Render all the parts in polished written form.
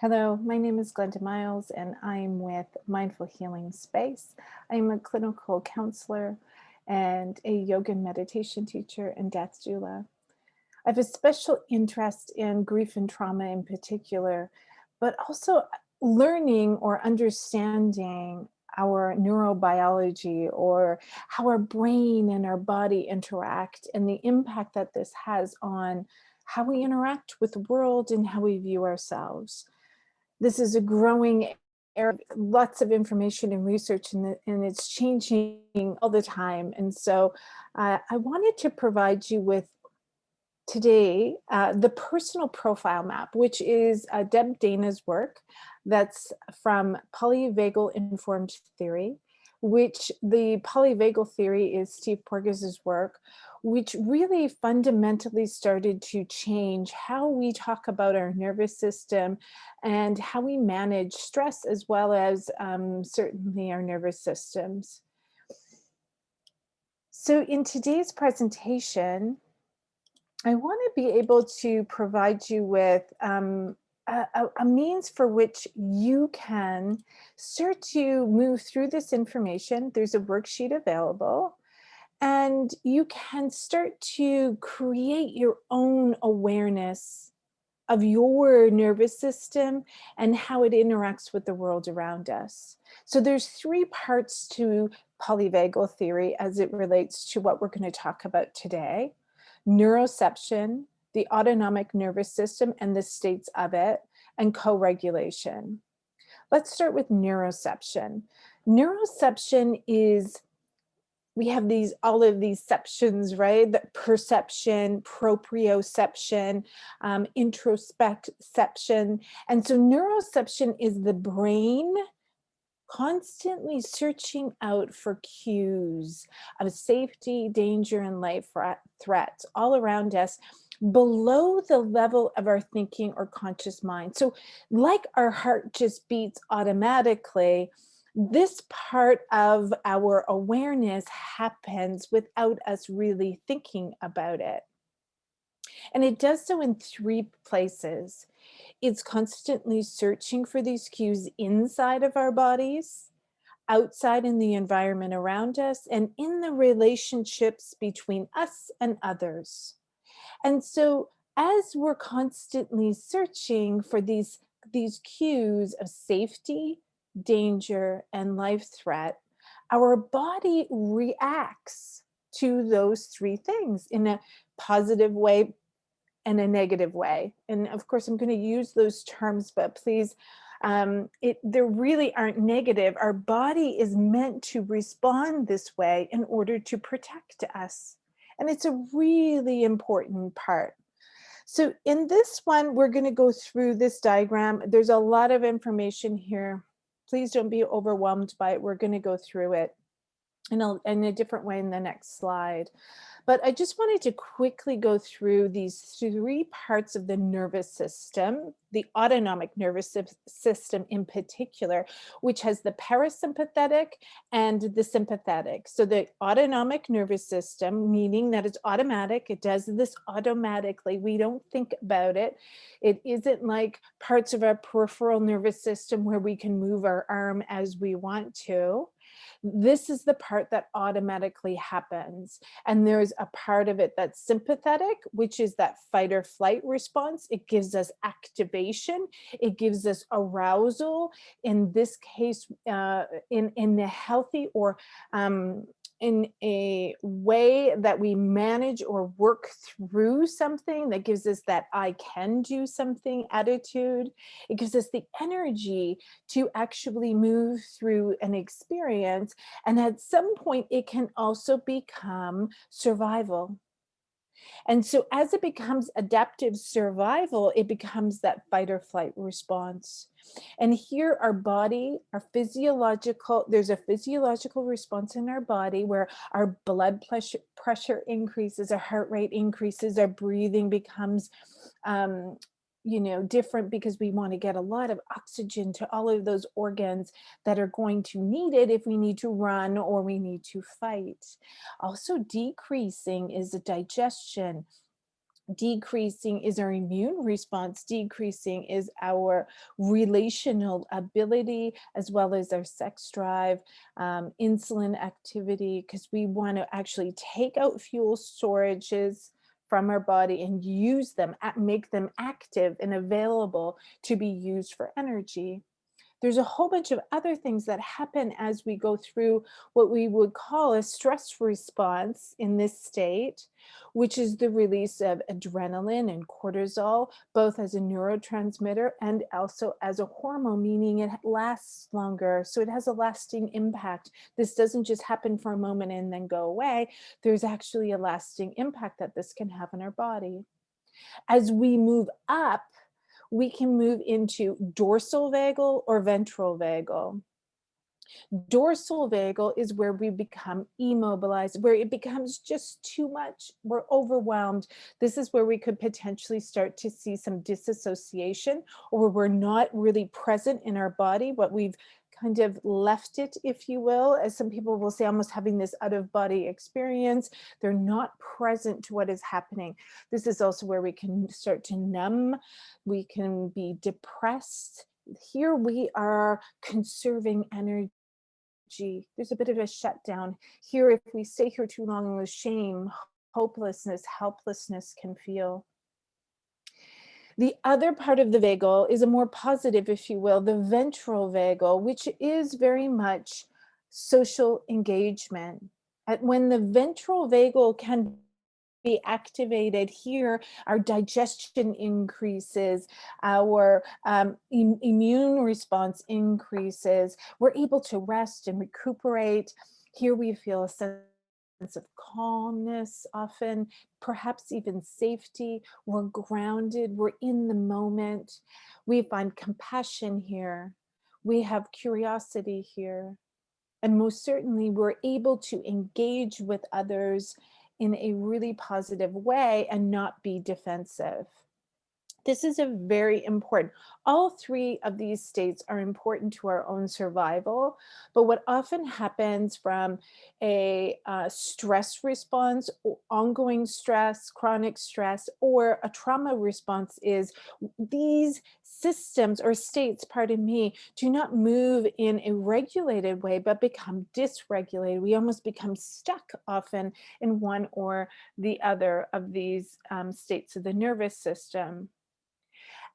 Hello, my name is Glenda Miles, and I'm with Mindful Healing Space. I'm a clinical counselor and a yoga and meditation teacher and death doula. I have a special interest in grief and trauma in particular, but also learning or understanding our neurobiology or how our brain and our body interact and the impact that this has on how we interact with the world and how we view ourselves. This is a growing area, lots of information and research, and it's changing all the time. And so I wanted to provide you with today the personal profile map, which is Deb Dana's work. That's from Polyvagal Informed Theory, which the Polyvagal Theory is Steve Porges's work, which really fundamentally started to change how we talk about our nervous system and how we manage stress, as well as certainly our nervous systems. So in today's presentation, I want to be able to provide you with a means for which you can start to move through this information. There's a worksheet available, and you can start to create your own awareness of your nervous system and how it interacts with the world around us. So there's three parts to polyvagal theory as it relates to what we're going to talk about today: neuroception, the autonomic nervous system and the states of it, and co-regulation. Let's start with neuroception. Neuroception is, we have all of these ceptions, right? The perception, proprioception, introspectception. And so neuroception is the brain constantly searching out for cues of safety, danger, and life threats all around us below the level of our thinking or conscious mind. So like our heart just beats automatically, this part of our awareness happens without us really thinking about it. And it does so in three places. It's constantly searching for these cues inside of our bodies, outside in the environment around us, and in the relationships between us and others. And so as we're constantly searching for these cues of safety, danger, and life threat, our body reacts to those three things in a positive way and a negative way. And of course, I'm going to use those terms, but please, they really aren't negative. Our body is meant to respond this way in order to protect us. And it's a really important part. So in this one, we're going to go through this diagram. There's a lot of information here. Please don't be overwhelmed by it. We're going to go through it in a different way in the next slide. But I just wanted to quickly go through these three parts of the nervous system, the autonomic nervous system in particular, which has the parasympathetic and the sympathetic. So the autonomic nervous system, meaning that it's automatic, it does this automatically. We don't think about it. It isn't like parts of our peripheral nervous system where we can move our arm as we want to. This is the part that automatically happens. And there's a part of it that's sympathetic, which is that fight or flight response. It gives us activation. It gives us arousal. In this case, in the healthy or in a way that we manage or work through something that gives us that I can do something attitude. It gives us the energy to actually move through an experience. And at some point, it can also become survival. And so as it becomes adaptive survival, it becomes that fight or flight response. And here our body, there's a physiological response in our body where our blood pressure increases, our heart rate increases, our breathing becomes different because we want to get a lot of oxygen to all of those organs that are going to need it if we need to run or we need to fight. Also decreasing is the digestion. Decreasing is our immune response. Decreasing is our relational ability, as well as our sex drive, insulin activity, because we want to actually take out fuel storages from our body and use them, make them active and available to be used for energy. There's a whole bunch of other things that happen as we go through what we would call a stress response in this state, which is the release of adrenaline and cortisol, both as a neurotransmitter and also as a hormone, meaning it lasts longer. So it has a lasting impact. This doesn't just happen for a moment and then go away. There's actually a lasting impact that this can have in our body. As we move up, we can move into dorsal vagal or ventral vagal. Dorsal vagal is where we become immobilized, where it becomes just too much. We're overwhelmed. This is where we could potentially start to see some disassociation, or where we're not really present in our body, but we've kind of left it, if you will, as some people will say, almost having this out of body experience. They're not present to what is happening. This is also where we can start to numb. We can be depressed. Here we are conserving energy. There's a bit of a shutdown. Here, if we stay here too long with shame, hopelessness, helplessness can feel. The other part of the vagal is a more positive, if you will, the ventral vagal, which is very much social engagement. When the ventral vagal can be activated here, our digestion increases, our immune response increases, we're able to rest and recuperate. Here we feel a sense of calmness, often, perhaps even safety. We're grounded, we're in the moment. We find compassion here. We have curiosity here. And most certainly, we're able to engage with others in a really positive way and not be defensive. This is a very important. All three of these states are important to our own survival, but what often happens from a stress response, ongoing stress, chronic stress, or a trauma response is these systems or states, pardon me, do not move in a regulated way, but become dysregulated. We almost become stuck often in one or the other of these states of the nervous system.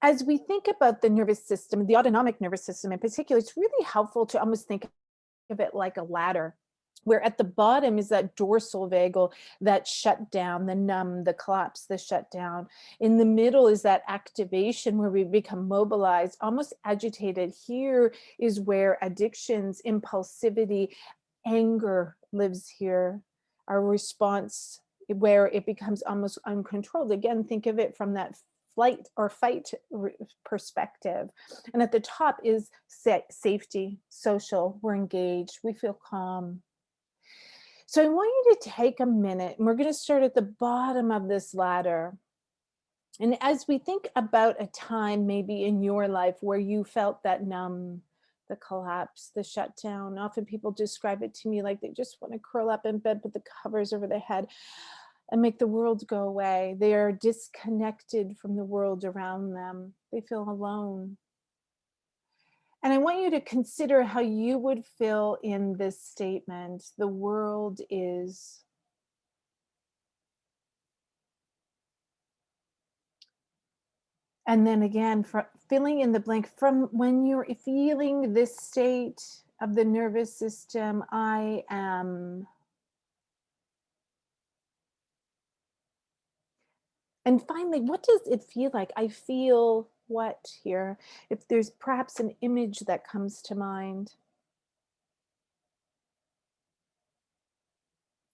As we think about the nervous system, the autonomic nervous system in particular, it's really helpful to almost think of it like a ladder, where at the bottom is that dorsal vagal, that shutdown, the numb, the collapse, the shutdown. In the middle is that activation where we become mobilized, almost agitated. Here is where addictions, impulsivity, anger lives here. Our response, where it becomes almost uncontrolled. Again, think of it from that flight or fight perspective. And at the top is safety, social, we're engaged, we feel calm. So I want you to take a minute, and we're going to start at the bottom of this ladder. And as we think about a time maybe in your life where you felt that numb, the collapse, the shutdown, often people describe it to me like they just want to curl up in bed, put the covers over their head and make the world go away. They are disconnected from the world around them. They feel alone. And I want you to consider how you would fill in this statement. The world is. And then again, filling in the blank from when you're feeling this state of the nervous system, I am. And finally, what does it feel like? I feel what here? If there's perhaps an image that comes to mind.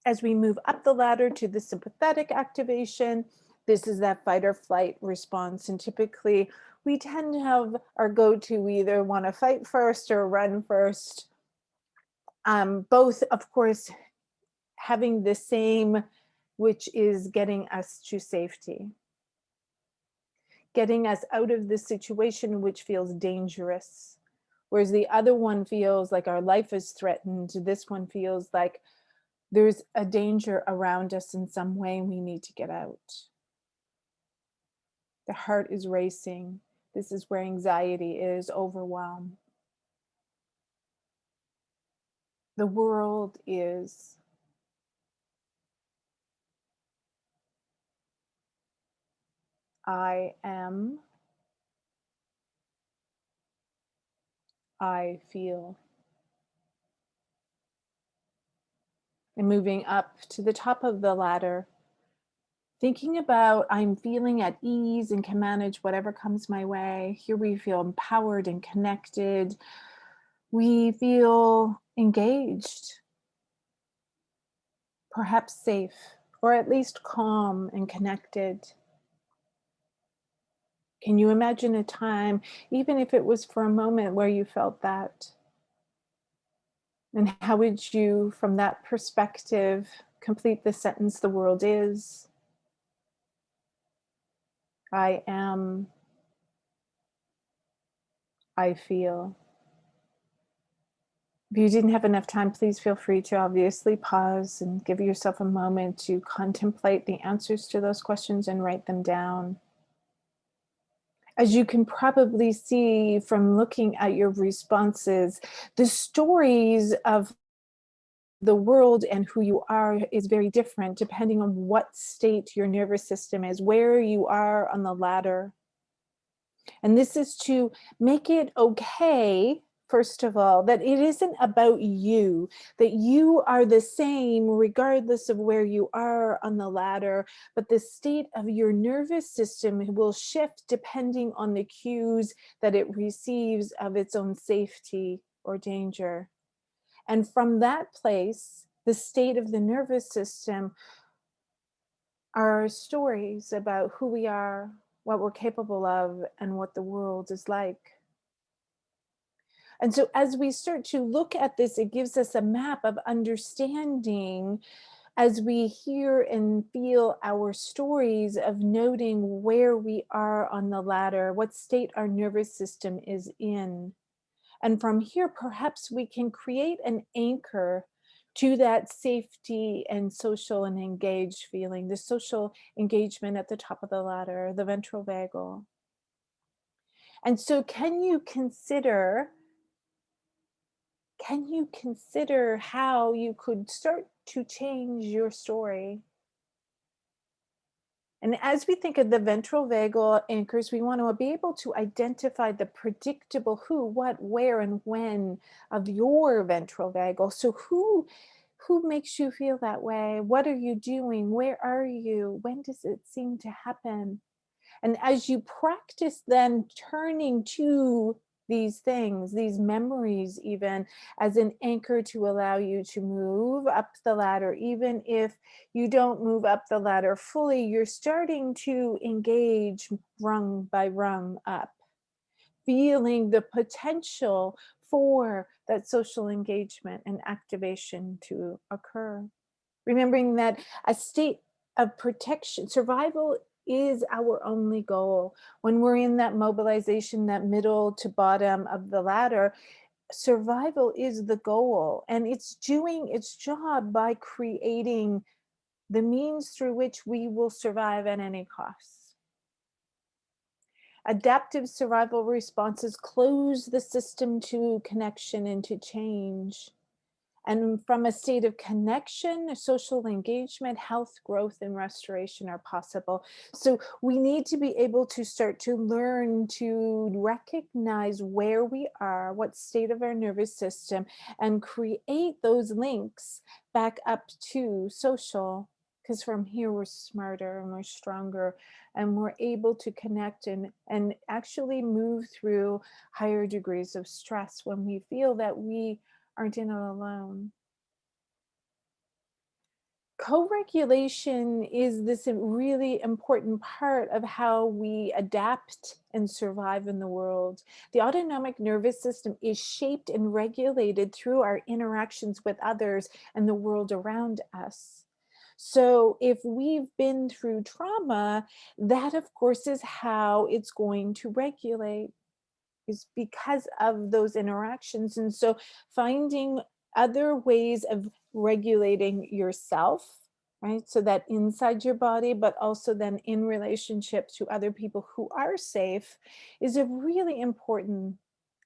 As we move up the ladder to the sympathetic activation, this is that fight or flight response. And typically, we tend to have our go-to, we either want to fight first or run first. Both, of course, having the same, which is getting us to safety. Getting us out of the situation which feels dangerous. Whereas the other one feels like our life is threatened. This one feels like there's a danger around us in some way and we need to get out. The heart is racing. This is where anxiety is, overwhelm. The world is. I am. I feel. And moving up to the top of the ladder, thinking about I'm feeling at ease and can manage whatever comes my way. Here we feel empowered and connected. We feel engaged, perhaps safe, or at least calm and connected. Can you imagine a time, even if it was for a moment, where you felt that? And how would you, from that perspective, complete the sentence, the world is, I am, I feel. If you didn't have enough time, please feel free to obviously pause and give yourself a moment to contemplate the answers to those questions and write them down. As you can probably see from looking at your responses, the stories of the world and who you are is very different depending on what state your nervous system is, where you are on the ladder. And this is to make it okay, first of all, that it isn't about you, that you are the same regardless of where you are on the ladder, but the state of your nervous system will shift depending on the cues that it receives of its own safety or danger. And from that place, the state of the nervous system are stories about who we are, what we're capable of, and what the world is like. And so as we start to look at this, it gives us a map of understanding as we hear and feel our stories of noting where we are on the ladder, what state our nervous system is in. And from here, perhaps we can create an anchor to that safety and social and engaged feeling, the social engagement at the top of the ladder, the ventral vagal. And so can you consider how you could start to change your story? And as we think of the ventral vagal anchors, we want to be able to identify the predictable who, what, where, and when of your ventral vagal. So who makes you feel that way? What are you doing? Where are you? When does it seem to happen? And as you practice then turning to these things, these memories, even as an anchor to allow you to move up the ladder, even if you don't move up the ladder fully, you're starting to engage rung by rung up, feeling the potential for that social engagement and activation to occur. Remembering that a state of protection, survival is our only goal. When we're in that mobilization, that middle to bottom of the ladder, survival is the goal. And it's doing its job by creating the means through which we will survive at any cost. Adaptive survival responses close the system to connection and to change. And from a state of connection, social engagement, health, growth, and restoration are possible. So we need to be able to start to learn to recognize where we are, what state of our nervous system, and create those links back up to social. Because from here, we're smarter and we're stronger and we're able to connect and actually move through higher degrees of stress when we feel that we aren't in it alone. Co-regulation is this really important part of how we adapt and survive in the world. The autonomic nervous system is shaped and regulated through our interactions with others and the world around us. So if we've been through trauma, that of course is how it's going to regulate, is because of those interactions. And so finding other ways of regulating yourself right? So that inside your body, but also then in relationship to other people who are safe, is a really important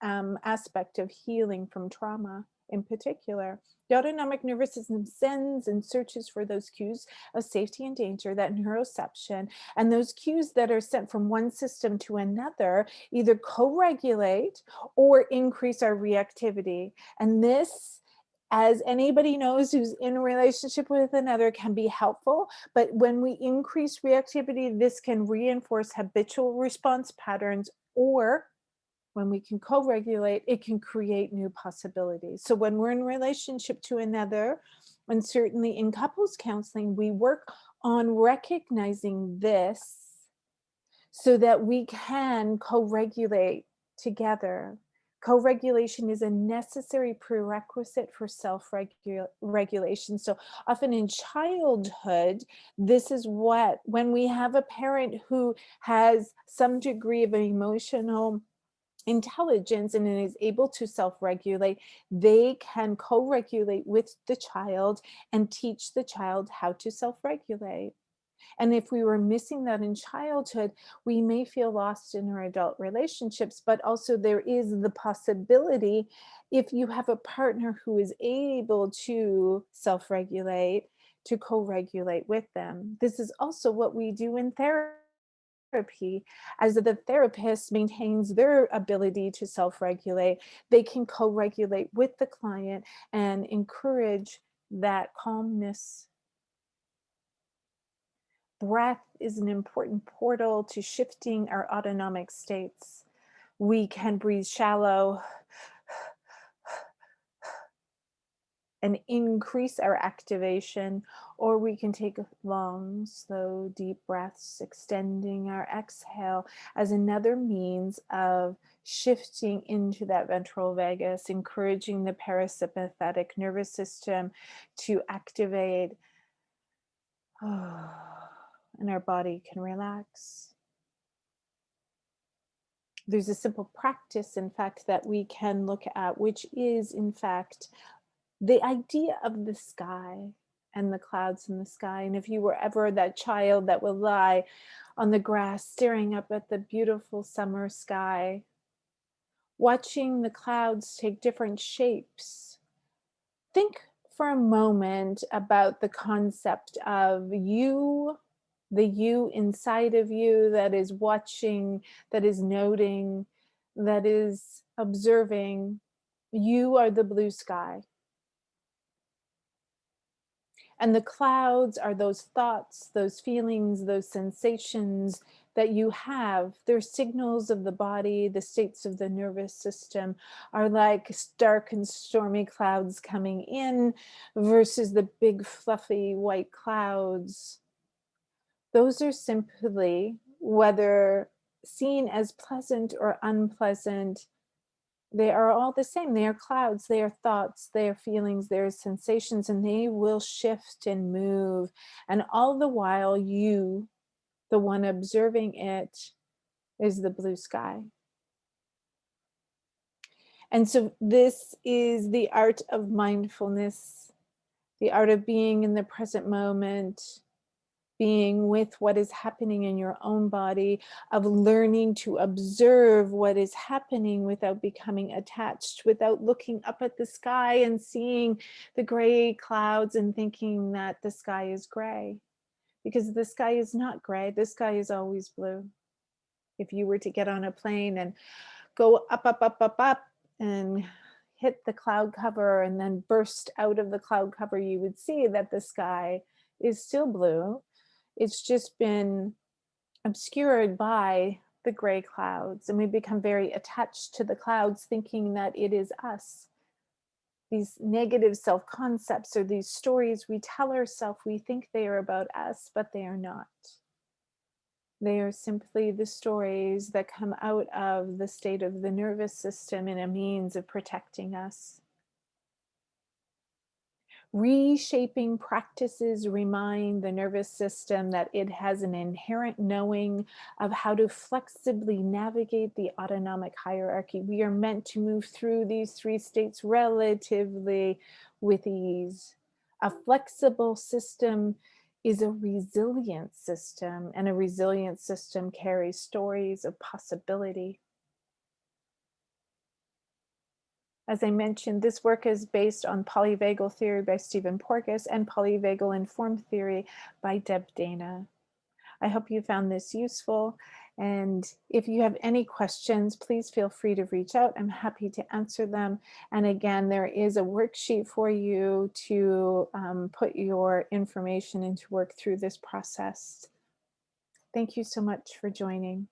aspect of healing from trauma in particular. The autonomic nervous system sends and searches for those cues of safety and danger, that neuroception, and those cues that are sent from one system to another either co-regulate or increase our reactivity. And this, as anybody knows who's in a relationship with another, can be helpful. But when we increase reactivity, this can reinforce habitual response patterns, or when we can co-regulate, it can create new possibilities. So when we're in relationship to another, and certainly in couples counseling, we work on recognizing this so that we can co-regulate together. Co-regulation is a necessary prerequisite for self-regulation. So often in childhood, this is what, when we have a parent who has some degree of emotional intelligence and is able to self-regulate, they can co-regulate with the child and teach the child how to self-regulate. And if we were missing that in childhood, we may feel lost in our adult relationships, but also there is the possibility, if you have a partner who is able to self-regulate, to co-regulate with them. This is also what we do in therapy. As the therapist maintains their ability to self-regulate, they can co-regulate with the client and encourage that calmness. Breath is an important portal to shifting our autonomic states. We can breathe shallow and increase our activation, or we can take long, slow, deep breaths, extending our exhale as another means of shifting into that ventral vagus, encouraging the parasympathetic nervous system to activate, and our body can relax. There's a simple practice, in fact, that we can look at, which is, in fact, the idea of the sky and the clouds in the sky. And if you were ever that child that will lie on the grass staring up at the beautiful summer sky, watching the clouds take different shapes, think for a moment about the concept of you, the you inside of you that is watching, that is noting, that is observing. You are the blue sky. And the clouds are those thoughts, those feelings, those sensations that you have. They're signals of the body. The states of the nervous system are like dark and stormy clouds coming in versus the big fluffy white clouds. Those are simply, whether seen as pleasant or unpleasant, they are all the same. They are clouds, they are thoughts, they are feelings, they are sensations, and they will shift and move. And all the while, you, the one observing it, is the blue sky. And so this is the art of mindfulness, the art of being in the present moment, being with what is happening in your own body, of learning to observe what is happening without becoming attached, without looking up at the sky and seeing the gray clouds and thinking that the sky is gray. Because the sky is not gray, the sky is always blue. If you were to get on a plane and go up, up, up, up, up, and hit the cloud cover and then burst out of the cloud cover, you would see that the sky is still blue. It's just been obscured by the gray clouds, and we become very attached to the clouds, thinking that it is us. These negative self-concepts or these stories we tell ourselves, we think they are about us, but they are not. They are simply the stories that come out of the state of the nervous system in a means of protecting us. Reshaping practices remind the nervous system that it has an inherent knowing of how to flexibly navigate the autonomic hierarchy. We are meant to move through these three states relatively with ease. A flexible system is a resilient system, and a resilient system carries stories of possibility. As I mentioned, this work is based on Polyvagal Theory by Stephen Porges and Polyvagal Informed Theory by Deb Dana. I hope you found this useful. And if you have any questions, please feel free to reach out. I'm happy to answer them. And again, there is a worksheet for you to put your information into work through this process. Thank you so much for joining.